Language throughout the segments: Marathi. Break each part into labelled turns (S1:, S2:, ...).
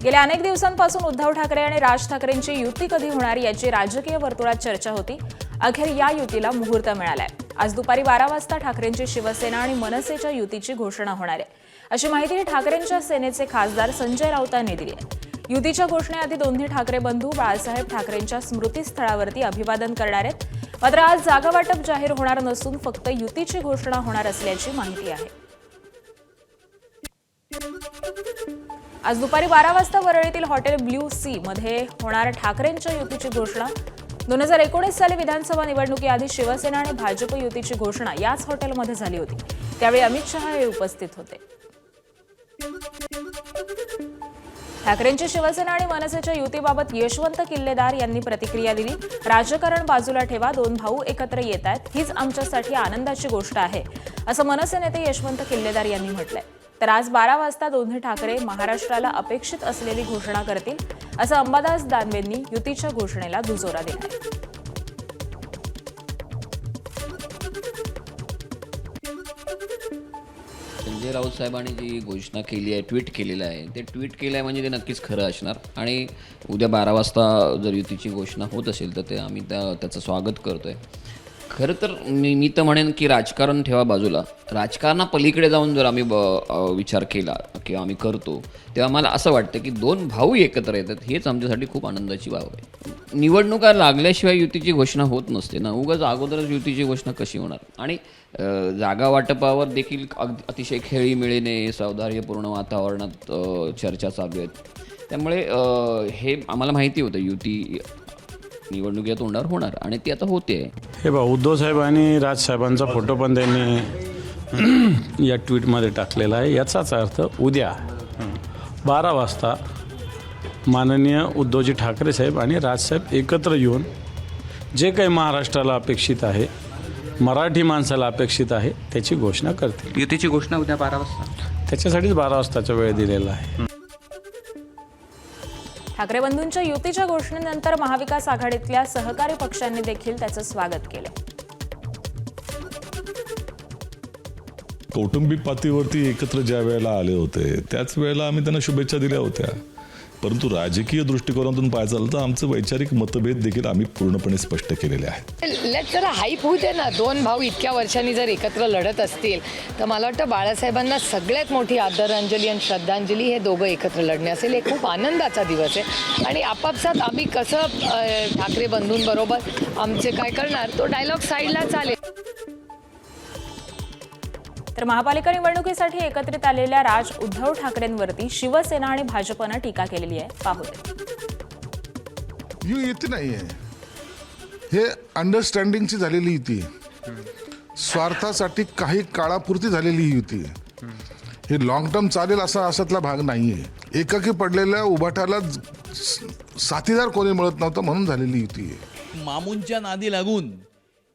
S1: गेल्या अनेक दिवसांपासून उद्धव ठाकरे आणि राज ठाकरेंची युती कधी होणार याची राजकीय वर्तुळात चर्चा होती। अखेर या युतीला मुहूर्त मिळालाय। आज दुपारी 12 वाजता ठाकरेंची शिवसेना आणि मनसेच्या युतीची घोषणा होणार आहे, अशी माहिती ठाकरेंच्या सेनेचे खासदार संजय राऊत यांनी दिली आहे। युतीच्या घोषणेआधी दोन्ही ठाकरे बंधू बाळासाहेब ठाकरेंच्या स्मृतीस्थळावरती अभिवादन करणार आहेत। मात्र आज जागा वाटप जाहीर होणार नसून फक्त युतीची घोषणा होणार असल्याची माहिती आहे। आज दुपारी 12 वाजता वरळीतील हॉटेल ब्ल्यू सी मध्ये होणार ठाकरेंच्या युतीची घोषणा। 2019 साली विधानसभा निवडणुकीआधी शिवसेना आणि भाजप युतीची घोषणा याच हॉटेलमध्ये झाली होती। त्यावेळी अमित शहा हे उपस्थित होते। ठाकरेंची शिवसेना आणि मनसेच्या युतीबाबत यशवंत किल्लेदार यांनी प्रतिक्रिया दिली। राजकारण बाजूला ठेवा, दोन भाऊ एकत्र येत आहेत, हीच आमच्यासाठी आनंदाची गोष्ट आहे, असं मनसे नेते यशवंत किल्लेदार यांनी म्हटलंय। तर आज 12 वाजता दोन्ही ठाकरे महाराष्ट्राला अपेक्षित असलेली घोषणा करतील, असं अंबादास दानवेंनी युतीच्या घोषणेला दुजोरा दिला।
S2: संजय राऊत साहेबांनी जी घोषणा केली आहे, ट्विट केलेलं आहे, ते ट्विट केलं आहे म्हणजे ते नक्कीच खरं असणार। आणि उद्या 12 वाजता जर युतीची घोषणा होत असेल तर ते आम्ही त्याचं स्वागत करतोय। खरं तर मी तर म्हणेन की राजकारण ठेवा बाजूला, राजकारणापलीकडे जाऊन जर आम्ही विचार केला किंवा आम्ही करतो, तेव्हा मला असं वाटतं की दोन भाऊ एकत्र येतात, हेच आमच्यासाठी खूप आनंदाची बाब आहे। निवडणुका लागल्याशिवाय युतीची घोषणा होत नसते ना, उगाच अगोदरच युतीची घोषणा कशी होणार। आणि जागा वाटपावर देखील अतिशय खेळीमेळीने सौहार्दपूर्ण वातावरणात चर्चा चालू आहेत। त्यामुळे हे आम्हाला माहिती होतं युती निवडणुकीच्या तोंडावर होणार आणि ती आता होते।
S3: हे बा, उद्धव साहेब आणि राज साहेबांचा फोटो पण त्यांनी या ट्विटमध्ये टाकलेला आहे। याचाच अर्थ उद्या 12 वाजता माननीय उद्धवजी ठाकरे साहेब आणि राजसाहेब एकत्र येऊन जे काही महाराष्ट्राला अपेक्षित आहे, मराठी माणसाला अपेक्षित आहे, त्याची घोषणा करतील।
S4: युतीची घोषणा उद्या 12 वाजता,
S3: त्याच्यासाठीच 12 वाजताचा वेळ दिलेला आहे।
S1: ठाकरे बंधूंच्या युतीच्या घोषणेनंतर महाविकास आघाडीतल्या सहकारी पक्षांनी देखील त्याचं स्वागत केलं।
S5: कौटुंबिक पातळीवरती एकत्र ज्या वेळेला आले होते त्याच वेळेला आम्ही त्यांना शुभेच्छा दिल्या होत्या, परंतु राजकीय दृष्टिकोनातून पाहायचं झालं तर आमचे वैचारिक मतभेद देखील आम्ही पूर्णपणे स्पष्ट केलेले आहेत।
S6: लेट जरा हाईप होऊ दे ना। दोन भाऊ इतक्या वर्षांनी जर एकत्र लढत असतील तर मला वाटतं बाळासाहेबांना सगळ्यात मोठी आदरांजली आणि श्रद्धांजली हे दोघं एकत्र लढणे असेल। हे खूप आनंदाचा दिवस आहे आणि आपापसात आम्ही कसं ठाकरे बंधूंबरोबर आमचे काय करणार तो डायलॉग साईडला चालेल।
S1: तर महापालिका निवडणुकीसाठी एकत्रित आलेल्या राज उद्धव ठाकरेंवरती शिवसेना आणि भाजपनं टीका केलेली आहे। पाहूया।
S7: युती नाही आहे, हे अंडरस्टँडिंगची झालेली युती, स्वार्थासाठी काही काळापुरती झालेली युती, हे लॉंग टर्म चालेल असा अशातला भाग नाही आहे। एकाकी पडलेल्या उभाटाला साथीदार कोणी मिळत नव्हतं म्हणून झालेली युती आहे।
S8: मामूंच्या नादी लागून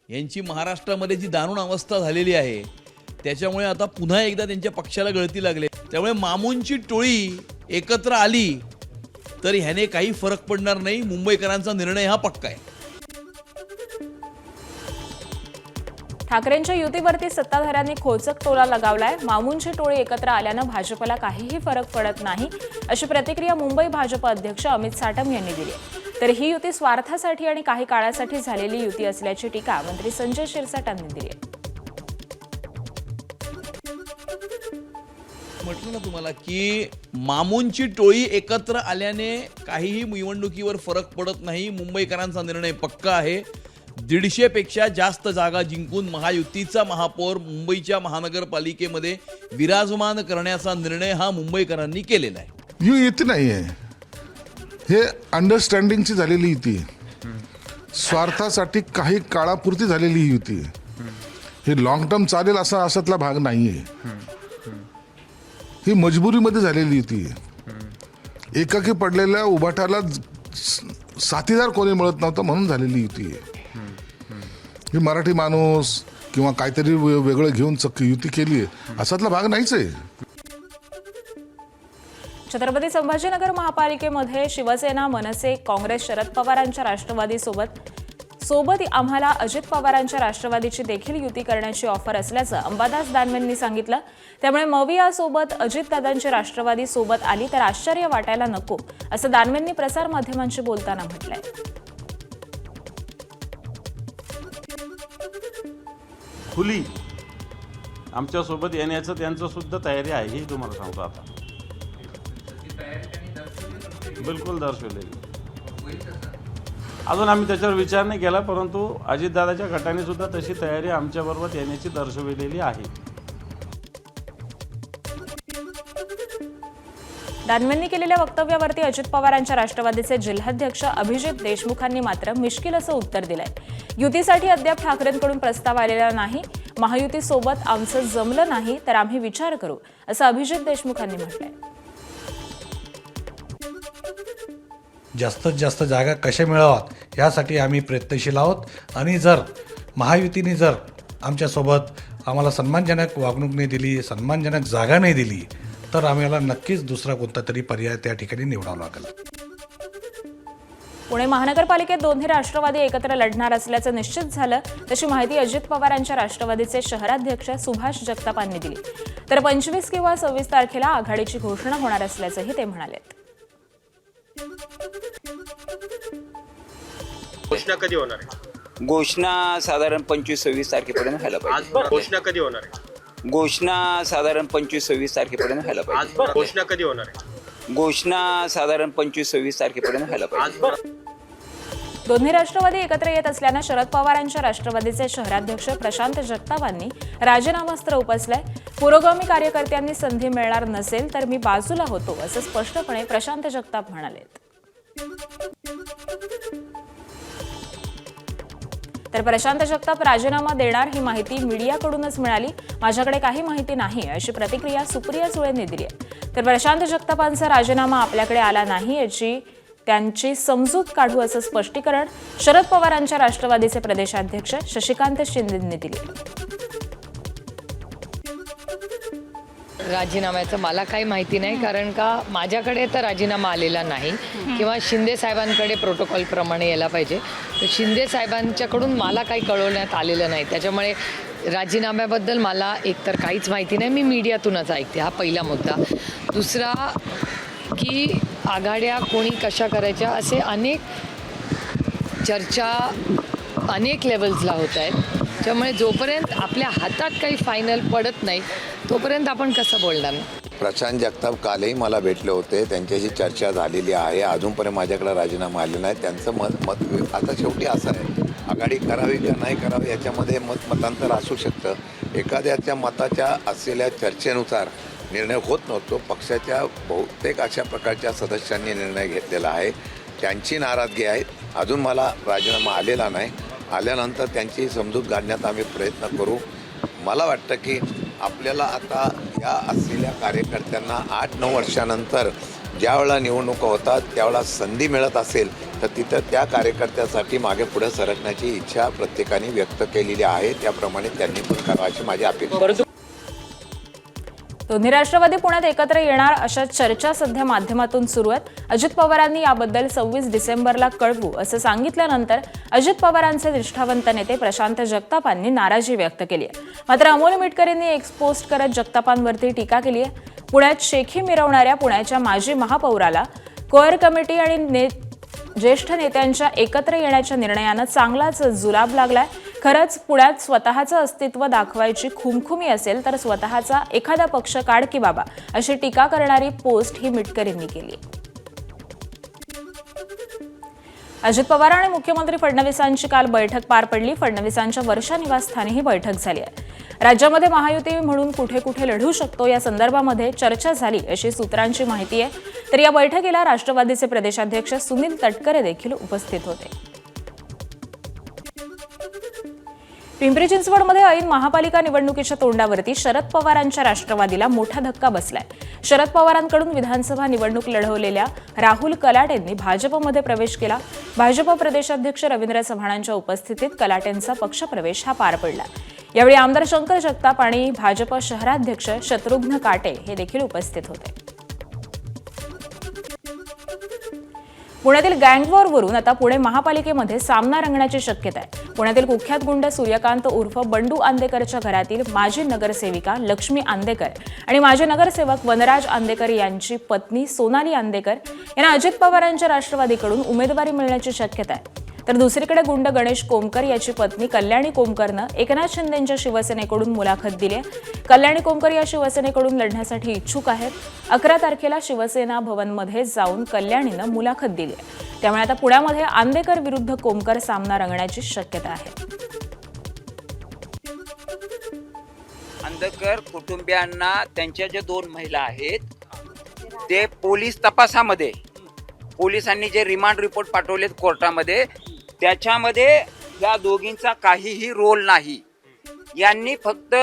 S8: यांची महाराष्ट्रामध्ये जी दारुण अवस्था झालेली आहे, त्याच्यामुळे आता पुन्हा एकदा त्यांच्या पक्षाला गळती लागले। त्यामुळे मामूंची टोळी एकत्र आली तर ह्याने काही फरक पडणार नाही। मुंबईकरांचा निर्णय हा पक्का आहे।
S1: ठाकरेंच्या युतीवरती सत्ताधाऱ्यांनी खोचक टोला लगावलाय। मामूंची टोळी एकत्र आल्यानं भाजपला काहीही फरक पडत नाही, अशी प्रतिक्रिया मुंबई भाजप अध्यक्ष अमित साटम यांनी दिली। तर ही युती स्वार्थासाठी आणि काही काळासाठी झालेली युती असल्याची टीका मंत्री संजय शिरसाट यांनी दिली आहे।
S8: म्हटलं ना तुम्हाला की मामूंची टोळी एकत्र आल्याने काहीही निवडणुकीवर फरक पडत नाही। मुंबईकरांचा निर्णय पक्का आहे। 150 पेक्षा जास्त जागा जिंकून महायुतीचा महापौर मुंबईच्या महानगरपालिकेमध्ये विराजमान करण्याचा निर्णय हा मुंबईकरांनी केलेला आहे।
S7: युती नाही आहे, हे अंडरस्टँडिंगची झालेली युती, स्वार्थासाठी काही काळापुरती झालेली युती, हे लॉंग टर्म चालेल असा अशातला भाग नाही आहे। ही मजबुरीमध्ये झालेली युती आहे। एकाकी पडलेल्या उभाटाला साथीदार कोणी मिळत नव्हतं म्हणून झालेली युती आहे। ही मराठी माणूस किंवा काहीतरी वेगळं घेऊन युती केली आहे असातला भाग नाहीच आहे।
S1: छत्रपती संभाजीनगर महापालिकेमध्ये शिवसेना, मनसे, काँग्रेस, शरद पवारांच्या राष्ट्रवादीसोबत सोबत आम्हाला अजित पवारांच्या राष्ट्रवादीची देखील युती करण्याची ऑफर असल्याचं अंबादास दानवेंनी सांगितलं. त्यामुळे मवियासोबत अजितदादांची राष्ट्रवादी सोबत आली तर आश्चर्य वाटायला नको, असं दानवेंनी प्रसारमाध्यमांशी बोलताना म्हटलंय.
S3: खुली आमच्यासोबत येण्याचं त्यांचं सुद्धा तयारी आहे, ही तुम्हाला सांगतो आता. बिलकुल दर्शवलेली. अजून आम्ही त्याच्यावर विचार नाही केला, परंतु अजितदादाच्या गटाने सुद्धा तशी तयारी आमच्याबरोबर येण्याची दर्शवलेली आहे.
S1: दानवेंनी केलेल्या वक्तव्यावरती अजित पवारांच्या राष्ट्रवादीचे जिल्हाध्यक्ष अभिजित देशमुखांनी मात्र मिश्किल असं उत्तर दिलंय. युतीसाठी अद्याप ठाकरेंकडून प्रस्ताव आलेला नाही. महायुतीसोबत आमचं जमलं नाही तर आम्ही विचार करू, असं अभिजित देशमुखांनी म्हटलंय.
S9: जास्तीत जास्त जागा कशा मिळाव्यात यासाठी आम्ही प्रयत्नशील आहोत. आणि जर महायुतीने जर आमच्यासोबत आम्हाला सन्मानजनक वागणूक नाही दिली, सन्मानजनक जागा नाही दिली, तर आम्हाला नक्कीच दुसरा कोणता तरी पर्याय त्या ठिकाणी निवडावा लागेल.
S1: पुणे महानगरपालिकेत दोन्ही राष्ट्रवादी एकत्र लढणार असल्याचं निश्चित झालं, तशी माहिती अजित पवारांच्या राष्ट्रवादीचे शहराध्यक्ष सुभाष जगतापांनी दिली. तर 25 किंवा 26 तारखेला आघाडीची घोषणा होणार असल्याचंही ते म्हणाले.
S10: घोषणा कधी होणार आहे?
S11: घोषणा साधारण 25-26 तारखेपर्यंत व्हायला पाहिजे.
S10: घोषणा कधी होणार आहे?
S11: घोषणा साधारण 25-26 तारखेपर्यंत व्हायला पाहिजे.
S10: घोषणा कधी होणार आहे?
S11: घोषणा साधारण 25-26 तारखेपर्यंत व्हायला पाहिजे.
S1: दोन्ही राष्ट्रवादी एकत्र येत असल्यानं शरद पवारांच्या राष्ट्रवादीचे शहराध्यक्ष प्रशांत जगतापांनी राजीनामास्त्र उपसलंय. पुरोगामी कार्यकर्त्यांनी संधी मिळणार नसेल तर मी बाजूला होतो, असं स्पष्टपणे प्रशांत जगताप म्हणाले. तर प्रशांत जगताप राजीनामा देणार ही माहिती मीडियाकडूनच मिळाली, माझ्याकडे काही माहिती नाही, अशी प्रतिक्रिया सुप्रिया सुळेंनी दिली आहे. तर प्रशांत जगतापांचा राजीनामा आपल्याकडे आला नाही याची त्यांची समजूत काढू, असं स्पष्टीकरण शरद पवारांच्या राष्ट्रवादीचे प्रदेशाध्यक्ष शशिकांत शिंदेंनी दिले.
S6: राजीनाम्याचं मला काही माहिती नाही, कारण का माझ्याकडे तर राजीनामा आलेला नाही किंवा शिंदे साहेबांकडे प्रोटोकॉलप्रमाणे यायला पाहिजे. तर शिंदे साहेबांच्याकडून मला काही कळवण्यात आलेलं नाही, त्याच्यामुळे राजीनाम्याबद्दल मला एकतर काहीच माहिती नाही. मी मीडियातूनच ऐकते. हा पहिला मुद्दा. दुसरा की आघाड्या कोणी कशा करायच्या असे अनेक चर्चा अनेक लेवल्सला होत आहेत, त्यामुळे जोपर्यंत आपल्या हातात काही फायनल पडत नाही तोपर्यंत आपण कसं बोलणार.
S12: प्रशांत जगताप कालही मला भेटले होते, त्यांच्याशी चर्चा झालेली आहे. अजूनपर्यंत माझ्याकडे राजीनामा आलेला नाही. त्यांचं मत आता शेवटी असं आहे, आघाडी करावी का नाही करावी याच्यामध्ये मतांतर असू शकतं. एखाद्याच्या मताच्या असलेल्या चर्चेनुसार निर्णय होत नव्हतो. पक्षाच्या बहुतेक अशा प्रकारच्या सदस्यांनी निर्णय घेतलेला आहे. त्यांची नाराजगी आहे. अजून मला राजीनामा आलेला नाही. आल्यानंतर त्यांची समजूत घालण्यात आम्ही प्रयत्न करू. मला वाटतं की आपल्याला आता या असलेल्या कार्यकर्त्यांना 8-9 वर्षानंतर ज्यावेळेला निवडणुका होतात त्यावेळेला संधी मिळत असेल तर तिथं त्या कार्यकर्त्यासाठी मागे पुढे सरकण्याची इच्छा प्रत्येकाने व्यक्त केलेली आहे. त्याप्रमाणे त्यांनी पण करावी अशी माझी अपेक्षा.
S1: दोन्ही राष्ट्रवादी पुण्यात एकत्र येणार अशा चर्चा सध्या माध्यमातून सुरू आहेत. अजित पवारांनी याबद्दल 26 डिसेंबरला कळवू असं सांगितल्यानंतर अजित पवारांचे निष्ठावंत नेते प्रशांत जगतापांनी नाराजी व्यक्त केली आहे. मात्र अमोल मिटकरींनी एक्सपोस्ट करत जगतापांवरती टीका केली आहे. पुण्यात शेखी मिरवणाऱ्या पुण्याच्या माजी महापौराला कोअर कमिटी आणि ज्येष्ठ नेत्यांच्या एकत्र येण्याच्या निर्णयानं चांगलाच जुलाब लागलाय. खरंच पुण्यात स्वतःचं अस्तित्व दाखवायची खुमखुमी असेल तर स्वतःचा एखादा पक्ष काढ की बाबा, अशी टीका करणारी पोस्ट ही मिटकरींनी केली. अजित पवार आणि मुख्यमंत्री फडणवीसांची काल बैठक पार पडली. फडणवीसांच्या वर्षा निवासस्थानी ही बैठक झाली आहे. राज्यामध्ये महायुती म्हणून कुठे कुठे लढू शकतो या संदर्भामध्ये चर्चा झाली अशी सूत्रांची माहिती आहे. तर या बैठकीला राष्ट्रवादीचे प्रदेशाध्यक्ष सुनील तटकरे देखील उपस्थित होते. पिंपरी चिंचवडमध्ये ऐन महापालिका निवडणुकीच्या तोंडावरती शरद पवारांच्या राष्ट्रवादीला मोठा धक्का बसलाय. शरद पवारांकडून विधानसभा निवडणूक लढवलेल्या राहुल कलाटेंनी भाजपमध्ये प्रवेश केला. भाजप प्रदेशाध्यक्ष रवींद्र चव्हाणांच्या उपस्थितीत कलाटेंचा पक्षप्रवेश हा पार पडला. यावेळी आमदार शंकर जगताप आणि भाजप शहराध्यक्ष शत्रुघ्न काटे हे देखील उपस्थित होते. पुण्यातील गँगवॉरवरून आता पुणे महापालिकेमध्ये सामना रंगण्याची शक्यता आहे. पुण्यातील कुख्यात गुंड सूर्यकांत उर्फ बंडू आंदेकरच्या घरातील माजी नगरसेविका लक्ष्मी आंदेकर आणि माजी नगरसेवक वनराज आंदेकर यांची पत्नी सोनाली आंदेकर यांना अजित पवारांच्या राष्ट्रवादीकडून उमेदवारी मिळण्याची शक्यता आहे. तर दुसरीकडे गुंड गणेश कोमकर याची पत्नी कल्याणी कोमकरनं एकनाथ शिंदेंच्या शिवसेनेकडून मुलाखत दिली आहे. कल्याणी कोमकर या शिवसेनेकडून लढण्यासाठी इच्छुक आहेत. 11 तारखेला शिवसेना भवनमध्ये जाऊन कल्याणीनं मुलाखत दिली आहे. त्यामुळे आता पुण्यामध्ये आंदेकर विरुद्ध कोमकर सामना रंगण्याची शक्यता आहे.
S11: आंदेकर कुटुंबियांना त्यांच्या ज्या 2 महिला आहेत ते पोलीस तपासामध्ये पोलिसांनी जे रिमांड रिपोर्ट पाठवलेत कोर्टामध्ये त्याच्यामध्ये या दोघींचा काहीही रोल नाही. यांनी फक्त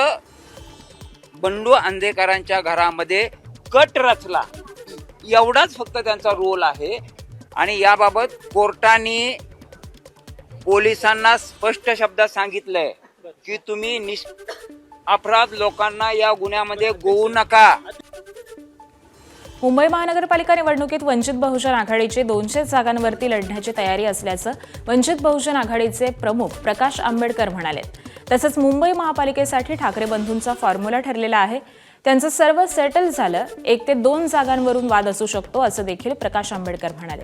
S11: बंडू आंदेकरांच्या घरामध्ये कट रचला एवढाच फक्त त्यांचा रोल आहे. आणि याबाबत कोर्टाने पोलिसांना स्पष्ट शब्दात सांगितलंय की तुम्ही अपराध लोकांना या गुन्ह्यामध्ये गोवू नका.
S1: मुंबई महानगरपालिका निवडणुकीत वंचित बहुजन आघाडीची 200 जागांवरती लढण्याची तयारी असल्याचं वंचित बहुजन आघाडीचे प्रमुख प्रकाश आंबेडकर म्हणाले. तसंच मुंबई महापालिकेसाठी ठाकरे बंधूंचा फॉर्म्युला ठरलेला आहे. त्यांचं सर्व सेटल झालं. 1 ते 2 जागांवरून वाद असू शकतो असं देखील प्रकाश आंबेडकर म्हणाले.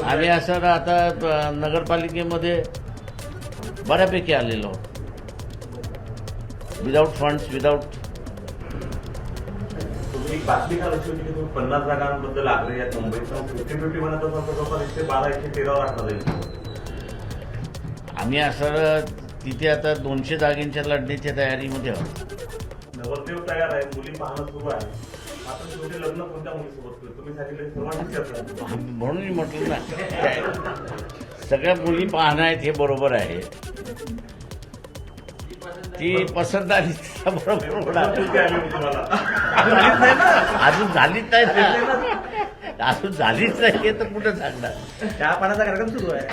S13: आम्ही असं आता नगरपालिकेमध्ये बऱ्यापैकी आलेलो विदाउट फंड्स विदाउट.
S10: तुम्ही बातमी काल अशी होती की तुम्ही 50 जागांबद्दल आग्रही आहेत मुंबईत 50-50 म्हणत असाल जवळपास 112-113 राखला जाईल.
S13: आम्ही असं तिथे आता 200 जागेंच्या लढण्याच्या तयारीमध्ये आहोत.
S10: नवरदेव तयार आहे, मुली पाहणं सुरू आहे. आता शेवटी लग्न कोणत्या मुलीसोबत केलं? तुम्ही सांगितलं सर्वांनीच करता.
S13: म्हणून मी म्हटलं ना सगळ्या मुली पाहणं आहेत हे बरोबर आहे. ती पसंत आली बरोबर होणार. अजून झालीच नाही हे तर कुठं सांगणार.
S10: त्या पाण्याचा कार्यक्रम सुरू आहे.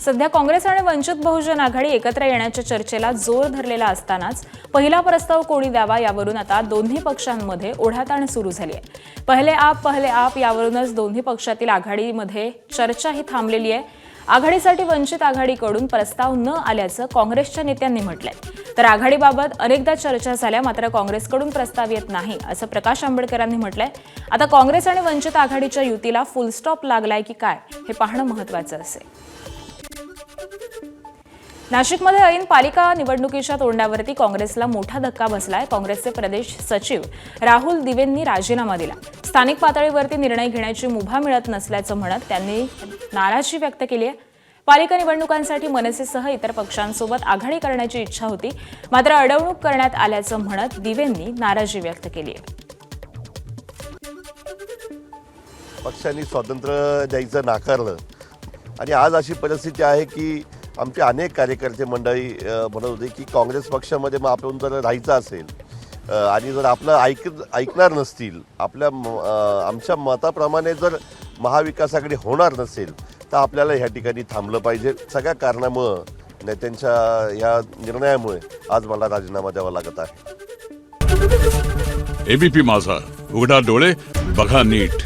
S1: सध्या काँग्रेस आणि वंचित बहुजन आघाडी एकत्र येण्याच्या चर्चेला जोर धरलेला असतानाच पहिला प्रस्ताव कोणी द्यावा यावरून आता दोन्ही पक्षांमध्ये ओढाताण सुरू झाली आहे. पहिले आप यावरूनच दोन्ही पक्षातील आघाडीमध्ये चर्चाही थांबलेली आहे. आघाडीसाठी वंचित आघाडीकडून प्रस्ताव न आल्याचं काँग्रेसच्या नेत्यांनी म्हटलंय. तर आघाडीबाबत अनेकदा चर्चा झाल्या मात्र काँग्रेसकडून प्रस्ताव येत नाही असं प्रकाश आंबेडकरांनी म्हटलंय. आता काँग्रेस आणि वंचित आघाडीच्या युतीला फुलस्टॉप लागलाय की काय हे पाहणं महत्त्वाचं असेल. नाशिकमध्ये ऐन पालिका निवडणुकीच्या तोंडावरती काँग्रेसला मोठा धक्का बसलाय. काँग्रेसचे प्रदेश सचिव राहुल दिवेंनी राजीनामा दिला. स्थानिक पातळीवरती निर्णय घेण्याची मुभा मिळत नसल्याचं म्हणत त्यांनी नाराजी व्यक्त केली आहे. पालिका निवडणुकांसाठी मनसेसह इतर पक्षांसोबत आघाडी करण्याची इच्छा होती मात्र अडवणूक करण्यात आल्याचं म्हणत दिवेंनी नाराजी व्यक्त केली आहे.
S14: पक्षांनी स्वातंत्र्य द्यायचं नाकारलं आणि आज अशी परिस्थिती आहे की आमचे अनेक कार्यकर्ते मंडळी म्हणत होते की काँग्रेस पक्षामध्ये मग आपण जर राहायचं असेल आणि जर आपलं ऐकणार नसतील आमच्या मताप्रमाणे जर महाविकासाकडे होणार नसेल तर आपल्याला ह्या ठिकाणी थांबलं पाहिजे. सगळ्या कारणामुळं नेत्यांच्या या निर्णयामुळे आज मला राजीनामा द्यावा लागत आहे.
S15: एबीपी माझा, उघडा डोळे बघा नीट.